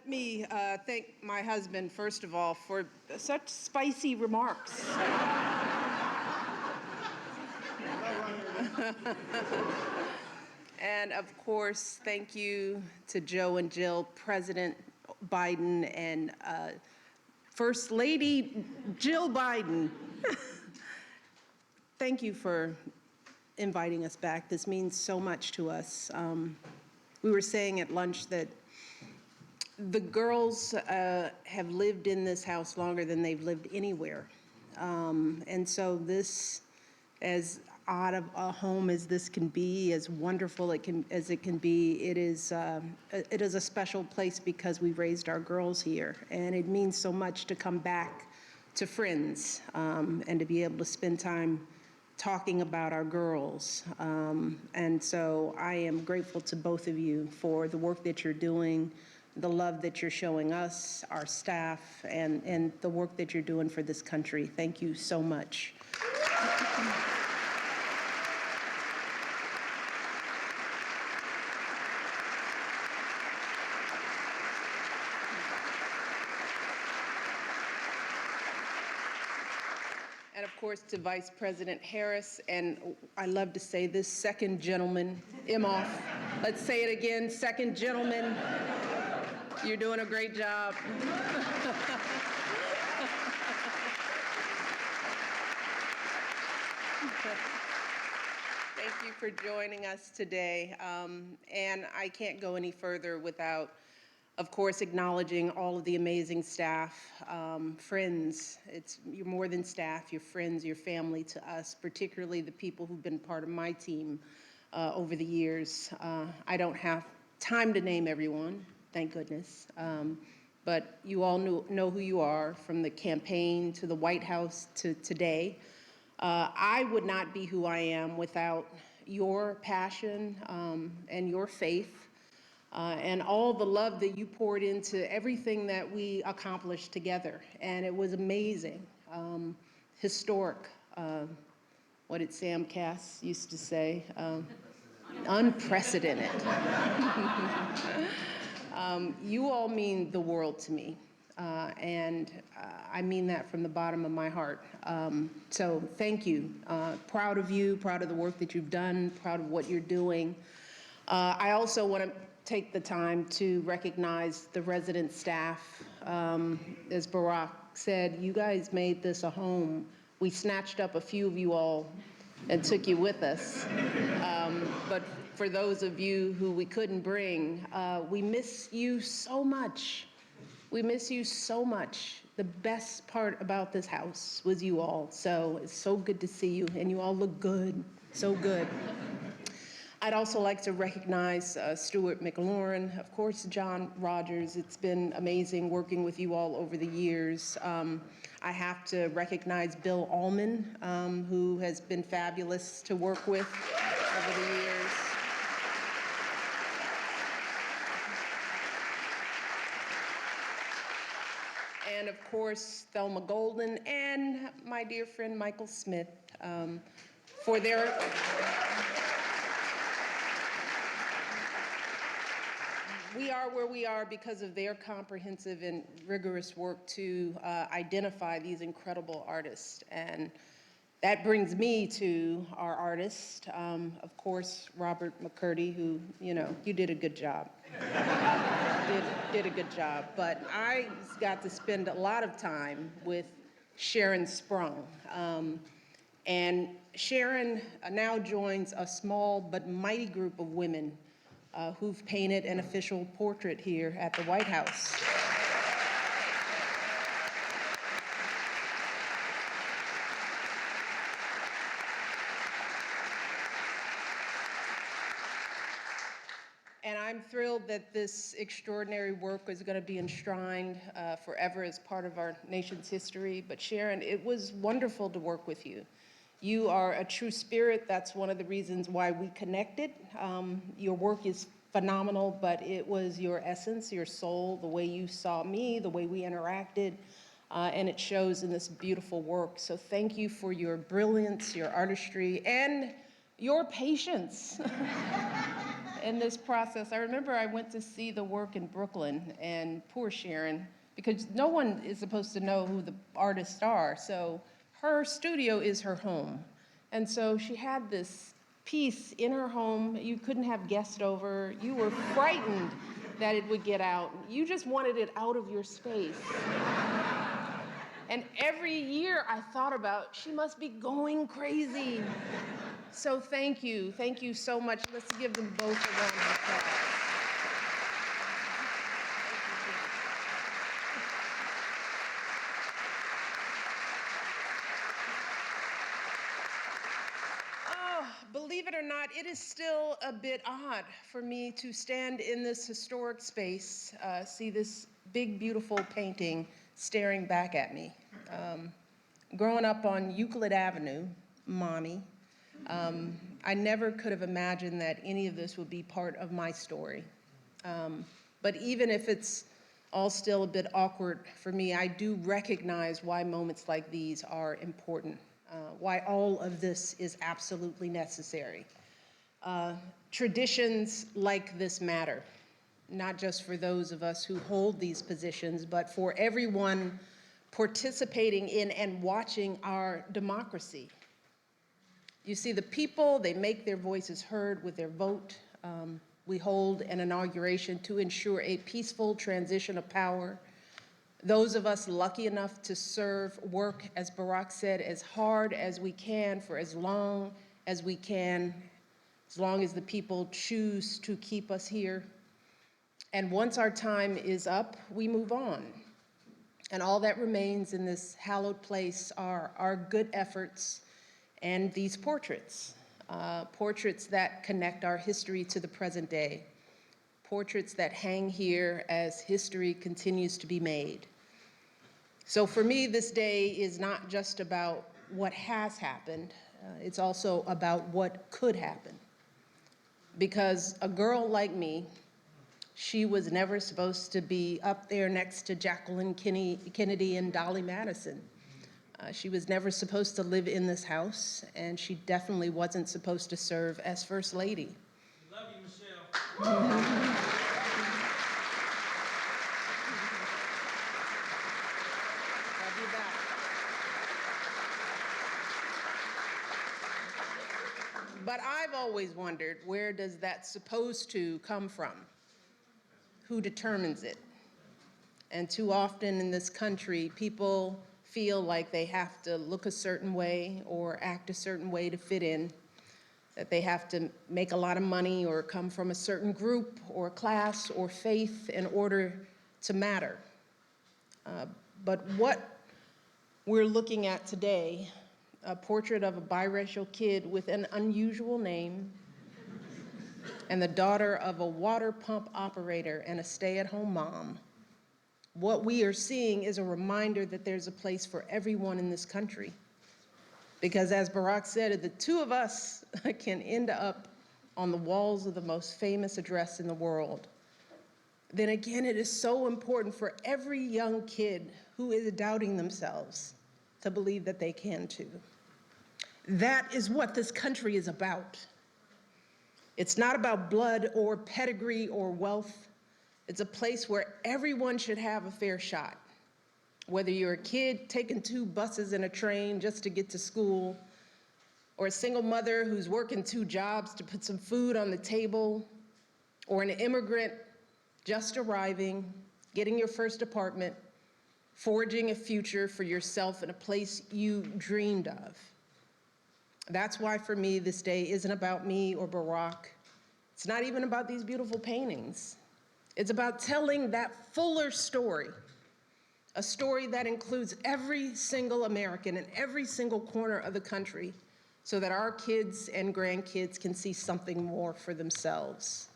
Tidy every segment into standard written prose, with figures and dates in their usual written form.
Let me thank my husband, first of all, for such spicy remarks. And of course, thank you to Joe and Jill, President Biden, and First Lady Jill Biden. Thank you for inviting us back. This means so much to us. We were saying at lunch that the girls have lived in this house longer than they've lived anywhere. And so this, as odd of a home as this can be, as wonderful as it can be, it is a special place because we raised our girls here. And it means so much to come back to friends and to be able to spend time talking about our girls. And so I am grateful to both of you for the work that you're doing, the love that you're showing us, our staff, and the work that you're doing for this country. Thank you so much. And of course to Vice President Harris, and I love to say this, second gentleman, Imhoff. Let's say it again, second gentleman. You're doing a great job. Thank you for joining us today. And I can't go any further without, of course, acknowledging all of the amazing staff, friends. You're more than staff, you're friends, you're family to us, particularly the people who've been part of my team over the years. I don't have time to name everyone, thank goodness. But you all know who you are, from the campaign to the White House to today. I would not be who I am without your passion and your faith and all the love that you poured into everything that we accomplished together. And it was amazing, historic. What did Sam Cass used to say? Unprecedented. You all mean the world to me. And I mean that from the bottom of my heart. So thank you. Proud of you, proud of the work that you've done, proud of what you're doing. I also want to take the time to recognize the resident staff. As Barack said, you guys made this a home. We snatched up a few of you all and took you with us. But for those of you who we couldn't bring, we miss you so much. We miss you so much. The best part about this house was you all. So it's so good to see you, and you all look good, so good. I'd also like to recognize Stuart McLaurin, of course, John Rogers. It's been amazing working with you all over the years. I have to recognize Bill Allman, who has been fabulous to work with over the years. And of course, Thelma Golden and my dear friend Michael Smith for their we are where we are because of their comprehensive and rigorous work to identify these incredible artists. And that brings me to our artist, of course, Robert McCurdy, who, you did a good job. did a good job. But I got to spend a lot of time with Sharon Sprung. And Sharon now joins a small but mighty group of women who've painted an official portrait here at the White House. And I'm thrilled that this extraordinary work is going to be enshrined forever as part of our nation's history. But Sharon, it was wonderful to work with you. You are a true spirit. That's one of the reasons why we connected. Your work is phenomenal, but it was your essence, your soul, the way you saw me, the way we interacted, and it shows in this beautiful work. So thank you for your brilliance, your artistry, and your patience in this process. I remember I went to see the work in Brooklyn, and poor Sharon, because no one is supposed to know who the artists are, so her studio is her home. And so she had this piece in her home. You couldn't have guests over. You were frightened that it would get out. You just wanted it out of your space. And every year I thought about, she must be going crazy. So thank you so much. Let's give them both a round of applause. Oh, believe it or not, it is still a bit odd for me to stand in this historic space, see this big, beautiful painting staring back at me. Growing up on Euclid Avenue, Mommy, I never could have imagined that any of this would be part of my story. But even if it's all still a bit awkward for me, I do recognize why moments like these are important, why all of this is absolutely necessary. Traditions like this matter, not just for those of us who hold these positions, but for everyone participating in and watching our democracy. You see, the people, they make their voices heard with their vote. We hold an inauguration to ensure a peaceful transition of power. Those of us lucky enough to serve, work, as Barack said, as hard as we can for as long as we can, as long as the people choose to keep us here. And once our time is up, we move on. And all that remains in this hallowed place are our good efforts and these portraits, portraits that connect our history to the present day, portraits that hang here as history continues to be made. So for me, this day is not just about what has happened, it's also about what could happen. Because a girl like me, she was never supposed to be up there next to Jacqueline Kennedy and Dolly Madison. She was never supposed to live in this house, and she definitely wasn't supposed to serve as First Lady. Love you, Michelle. Love you back. But I've always wondered, where does that supposed to come from? Who determines it? And too often in this country, people feel like they have to look a certain way or act a certain way to fit in, that they have to make a lot of money or come from a certain group or class or faith in order to matter. But what we're looking at today, a portrait of a biracial kid with an unusual name and the daughter of a water pump operator and a stay-at-home mom, what we are seeing is a reminder that there's a place for everyone in this country. Because as Barack said, the two of us can end up on the walls of the most famous address in the world. Then again, it is so important for every young kid who is doubting themselves to believe that they can too. That is what this country is about. It's not about blood or pedigree or wealth. It's a place where everyone should have a fair shot. Whether you're a kid taking 2 buses and a train just to get to school, or a single mother who's working 2 jobs to put some food on the table, or an immigrant just arriving, getting your first apartment, forging a future for yourself in a place you dreamed of. That's why for me, this day isn't about me or Barack. It's not even about these beautiful paintings. It's about telling that fuller story, a story that includes every single American in every single corner of the country, so that our kids and grandkids can see something more for themselves.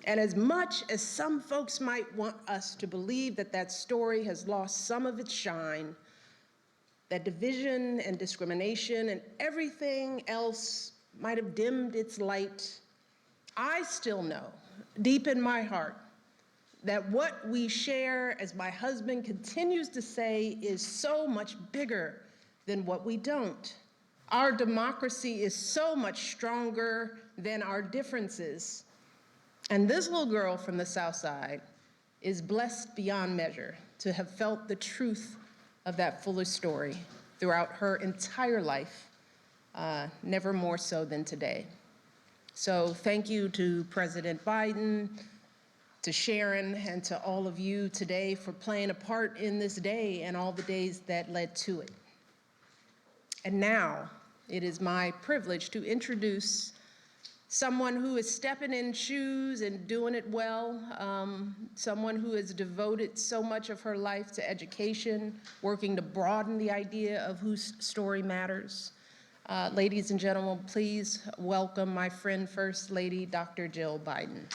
And as much as some folks might want us to believe that that story has lost some of its shine, that division and discrimination and everything else might have dimmed its light, I still know, deep in my heart, that what we share, as my husband continues to say, is so much bigger than what we don't. Our democracy is so much stronger than our differences. And this little girl from the South Side is blessed beyond measure to have felt the truth of that fuller story throughout her entire life, never more so than today. So thank you to President Biden, to Sharon, and to all of you today for playing a part in this day and all the days that led to it. And now it is my privilege to introduce someone who is stepping in shoes and doing it well, someone who has devoted so much of her life to education, working to broaden the idea of whose story matters. Ladies and gentlemen, please welcome my friend, First Lady, Dr. Jill Biden.